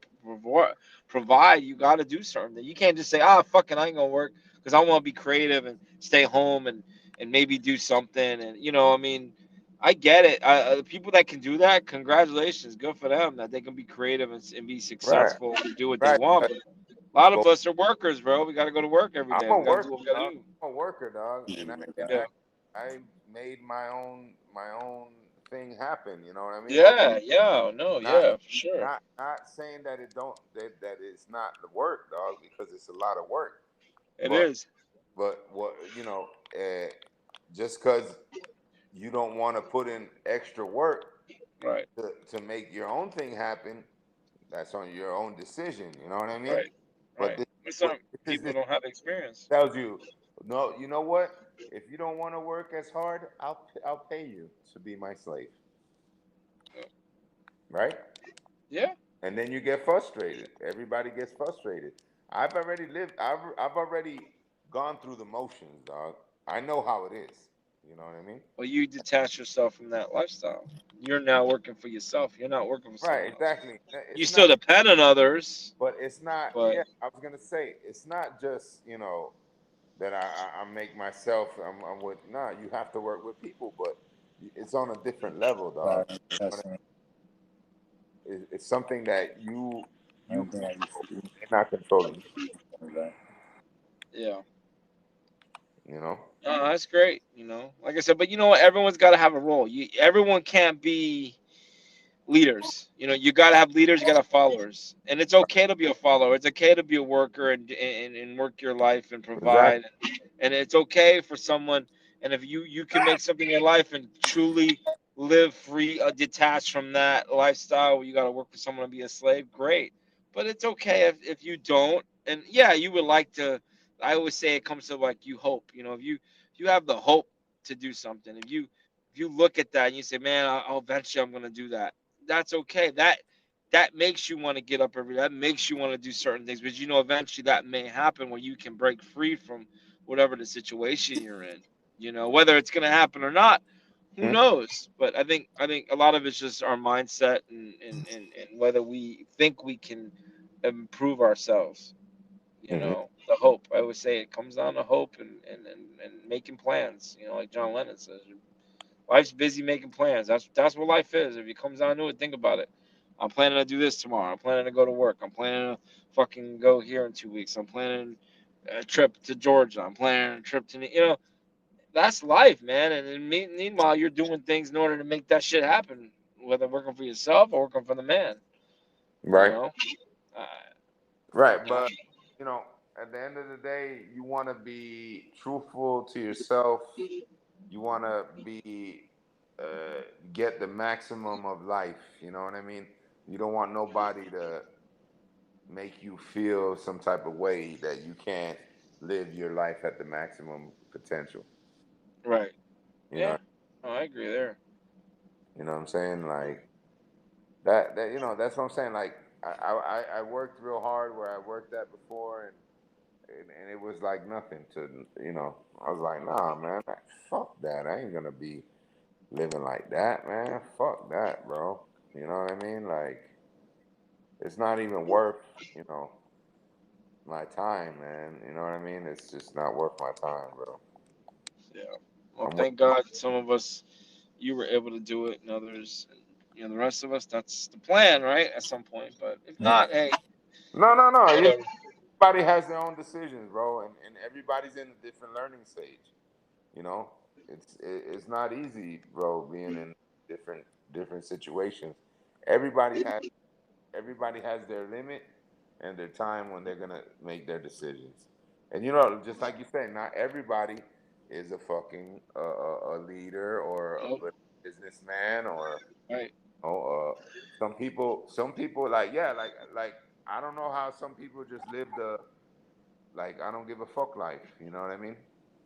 provide. You got to do something. You can't just say, fuck it, I ain't going to work because I want to be creative and stay home and maybe do something. And, I mean, I get it. The people that can do that, congratulations. Good for them that they can be creative and be right, successful and do what they right. want. But a lot of But us are workers, bro. We got to go to work every I'm day. a We got to do worker, what we got to dog. do. I'm a worker, dog, and Yeah. I made my own thing happen. You know what I mean? Yeah. No, Not yeah, for sure. not saying that it don't that it's not the work, dog, because it's a lot of work. It But is. what just because you don't want to put in extra work Right. to make your own thing happen, that's on your own decision. You know what I mean? Right. But Right. Some this people don't have experience. tells you, no, you know what? If you don't want to work as hard, I'll pay you to be my slave, right? Yeah. And then you get frustrated. Everybody gets frustrated. I've already gone through the motions, dog. I know how it is. You know what I mean? Well, you detach yourself from that lifestyle. You're now working for yourself. You're not working for Right, someone else. exactly. You It's still not, depend on others, but it's not. but Yeah, I was gonna say it's not just that I make myself. I'm with. Nah, you have to work with people, but it's on a different level, dog. Right. That's right. It's something that you Same thing I used to control. do. They're not controlling Right. yeah. you. You know. No, that's great. Like I said, but you know what? Everyone's got to have a role. Everyone can't be leaders. You got to have leaders. You got to have followers, and it's okay to be a follower. It's okay to be a worker and work your life and Exactly. provide. And it's okay for someone. And if you can make something in your life and truly live free, detached from that lifestyle where you got to work for someone to be a slave, great. But it's okay if you don't. And yeah, you would like to. I always say it comes to like you hope. You know, if you have the hope to do something, if you look at that and you say, man, I'll eventually I'm gonna do that. That's okay. That makes you want to get up every day. That makes you want to do certain things, because you know eventually that may happen where you can break free from whatever the situation you're in. You know, whether it's gonna happen or not, who Mhm. knows? But I think a lot of it's just our mindset and whether we think we can improve ourselves. You Mhm. know, the hope. I would say it comes down to hope and making plans. You know, like John Lennon says, life's busy making plans. That's what life is. If it comes down to it, think about it. I'm planning to do this tomorrow. I'm planning to go to work. I'm planning to fucking go here in 2 weeks. I'm planning a trip to Georgia. I'm planning a trip to, that's life, man. And then meanwhile, you're doing things in order to make that shit happen, whether working for yourself or working for the man. You Right. know, uh, Right. you know, But you know, at the end of the day, you want to be truthful to yourself. You want to be get the maximum of life. You know what I mean? You don't want nobody to make you feel some type of way that you can't live your life at the maximum potential. right? You know, Yeah, oh, I agree there. you know what I'm saying? Like that you know, that's what I'm saying. Like I worked real hard where I worked at before, and it was like nothing to, you know, I was like, nah, man, fuck that. I ain't gonna be living like that, man. Fuck that, bro. You know what I mean? Like, it's not even worth, you know, my time, man. You know what I mean? It's just not worth my time, bro. Yeah. Well, I'm thank God some of us you were able to do it, and others, the rest of us, that's the plan, right? At some point, but if not, hey, no, no, no. whatever. Everybody has their own decisions, bro, and everybody's in a different learning stage. You know, it's not easy, bro, being in different situations. Everybody has everybody has their limit and their time when they're gonna make their decisions. And you know, just like you say, not everybody is a fucking a leader or a Nope. businessman or Right. some people like yeah, like I don't know how some people just live the like I don't give a fuck life. You know what I mean?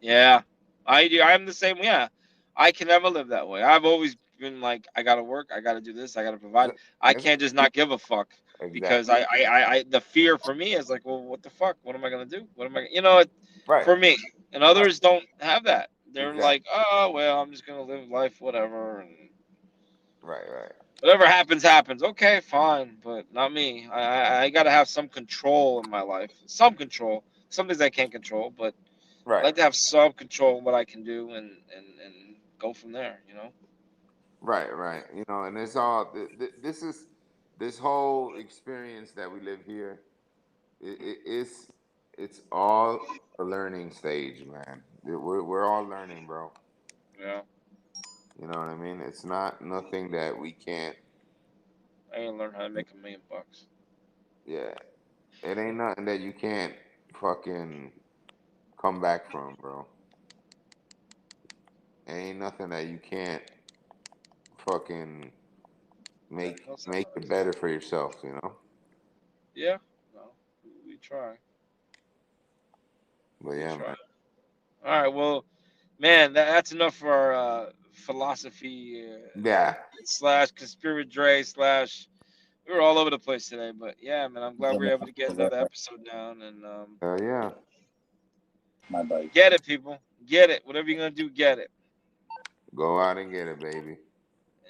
Yeah, I do. I'm the same. Yeah, I can never live that way. I've always been like, I gotta work. I gotta do this. I gotta provide. I Ex- can't just not give a fuck, because Exactly. the fear for me is like, well, what the fuck? What am I gonna do? What am I? You know, Right. for me, and Right. others don't have that. They're Exactly. like, oh well, I'm just gonna live life, whatever, and Right. Right. whatever happens, happens. Okay, fine, but not me. I gotta have some control in my life. Some control. Some things I can't control, but I Right. like to have some control of what I can do and go from there. You know. Right. Right. You know, and it's all this is this whole experience that we live here. It's all a learning stage, man. We're all learning, bro. Yeah. You know what I mean? It's not nothing that we can't. I ain't learned how to make $1 million. Yeah, it ain't nothing that you can't fucking come back from, bro. It ain't nothing that you can't fucking Yeah. No make it sometimes. better for yourself. You know. Yeah. No. We try. But We yeah, try. man. All right. Well, man, that's enough for our philosophy Yeah. slash Conspirdre slash. We were all over the place today, but yeah, man, I'm glad we were able to get another episode down and Yeah. My bike. get it, people. Get it. Whatever you're gonna do, get it, Go out and get it, baby.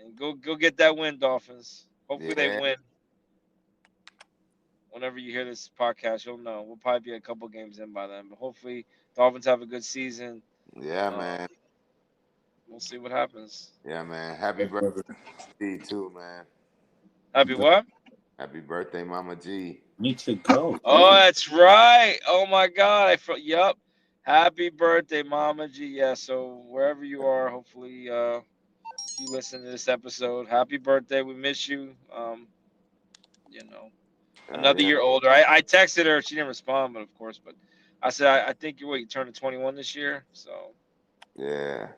and go get that win, Dolphins. Hopefully they Yeah. win. Whenever you hear this podcast, you'll know. We'll probably be a couple games in by then, but hopefully Dolphins have a good season. Yeah, Uh, man. we'll see what happens. Yeah, man. Happy Bike birthday, brother. too, man. Happy what? Happy birthday, Mama G. Need to go. Oh, that's right. Oh my God. Yup. Happy birthday, Mama G. Yeah. So wherever you are, hopefully, if you listen to this episode, happy birthday. We miss you. You know, another Yeah. year older. I texted her. She didn't respond, but of course, but I said I think you turning 21 this year. So Yeah.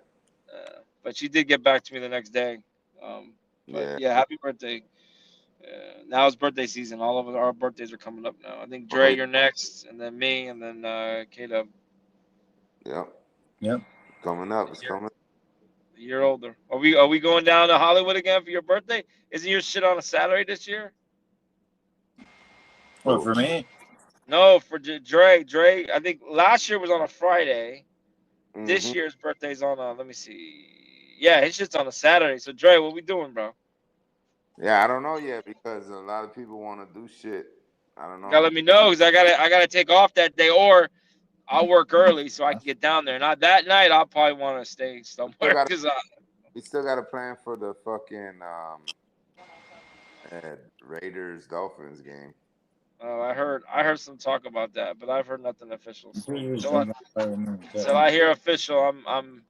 But she did get back to me the next day. But yeah, happy birthday. Now it's birthday season. All of our birthdays are coming up now. I think Dre, you're next, and then me, and then KDub. Yep. Coming up. It's coming. A year older. Are we going down to Hollywood again for your birthday? Isn't your shit on a Saturday this year? Well, for me? No, for Dre. Dre, I think last year was on a Friday. This year's birthday's on a, let me see. Yeah, his shit's on a Saturday. So Dre, what we doing, bro? Yeah, I don't know yet because a lot of people want to do shit. I don't know. You gotta let me know because I gotta take off that day, or I'll work early so I can get down there. Not that night. I'll probably want to stay somewhere because we still got a plan for the fucking Raiders Dolphins game. Oh, I heard some talk about that, but I've heard nothing official. So until I hear official, I'm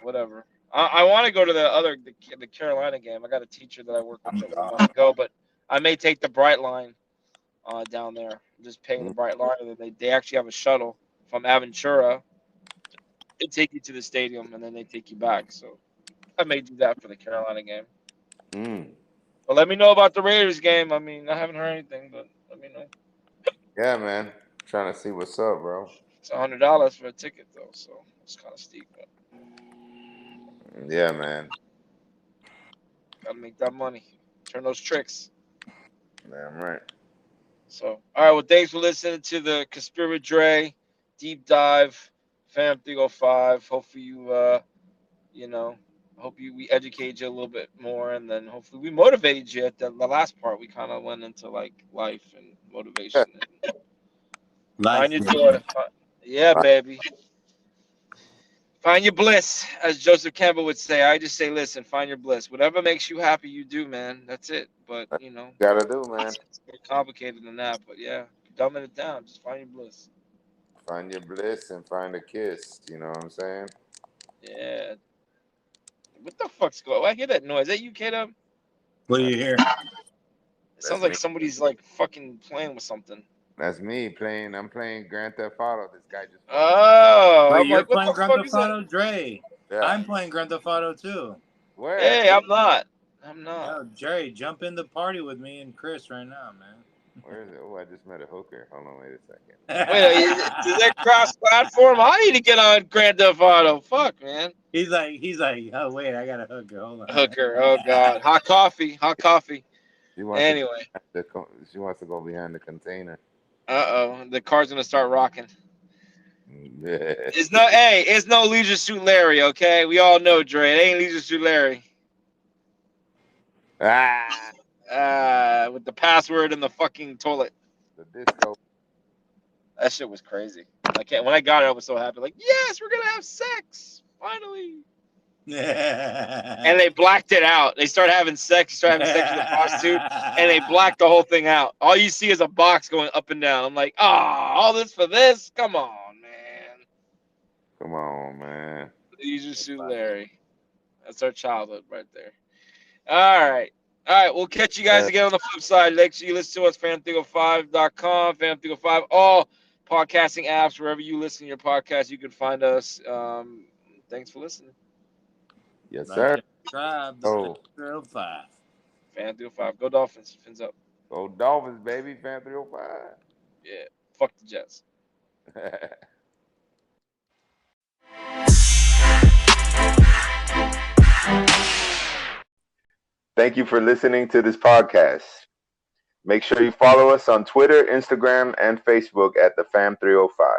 whatever. I want to go to the Carolina game. I got a teacher that I work with that wants to go, but I may take the Bright Line down there. Just paying the Bright Line, and they actually have a shuttle from Aventura. They take you to the stadium, and then they take you back. So I may do that for the Carolina game. But let me know about the Raiders game. I mean, I haven't heard anything, but let me know. Yeah, man. Trying to see what's up, bro. It's $100 for a ticket, though, so it's kind of steep. But yeah, man. Gotta make that money. Turn those tricks. Damn right. So, all right. Well, thanks for listening to the Conspirdre deep dive, Fam 305. Hopefully you, we educated you a little bit more, and then hopefully we motivated you at the last part. We kind of went into like life and motivation. Find your daughter. Yeah, baby. Find your bliss, as Joseph Campbell would say. I just say, listen, find your bliss. Whatever makes you happy, you do, man. That's it. But gotta do, man. It's more complicated than that. But yeah, dumbing it down. Just find your bliss. Find your bliss and find a kiss. You know what I'm saying? Yeah. What the fuck's going on? I hear that noise. Is that you, KDub? What do you hear? It sounds like somebody's like fucking playing with something. That's me playing. I'm playing Grand Theft Auto. This guy just. Oh, wait, I'm you're like, what playing the Grand fuck Theft is that? Auto, Dre? Yeah. I'm playing Grand Theft Auto too. Where? Hey, I'm not. No, Dre, jump in the party with me and Chris right now, man. Where is it? Oh, I just met a hooker. Hold on, wait a second. Wait, is that cross-platform? I need to get on Grand Theft Auto. Fuck, man. He's like, oh wait, I got a hooker. Hold on. Hooker. Oh god, hot coffee. She wants to go behind the container. The car's gonna start rocking. Yeah. It's no Leisure Suit Larry, okay? We all know, Dre. It ain't Leisure Suit Larry. With the password in the fucking toilet. The disco. That shit was crazy. When I got it, I was so happy. Like, yes, we're gonna have sex finally. And they blacked it out. They start having sex. With a prostitute, and they blacked the whole thing out. All you see is a box going up and down. I'm like, all this for this? Come on, man. Come on, man. Leisure Suit Larry. That's our childhood right there. All right. We'll catch you guys again on the flip side. Make sure you listen to us, fam305.com, fam305, all podcasting apps, wherever you listen to your podcast, you can find us. Thanks for listening. Yes, sir. Subscribe to Fam305. Fam305. Go Dolphins. Fins up. Go Dolphins, baby. Fam305. Yeah. Fuck the Jets. Thank you for listening to this podcast. Make sure you follow us on Twitter, Instagram, and Facebook at the Fam305.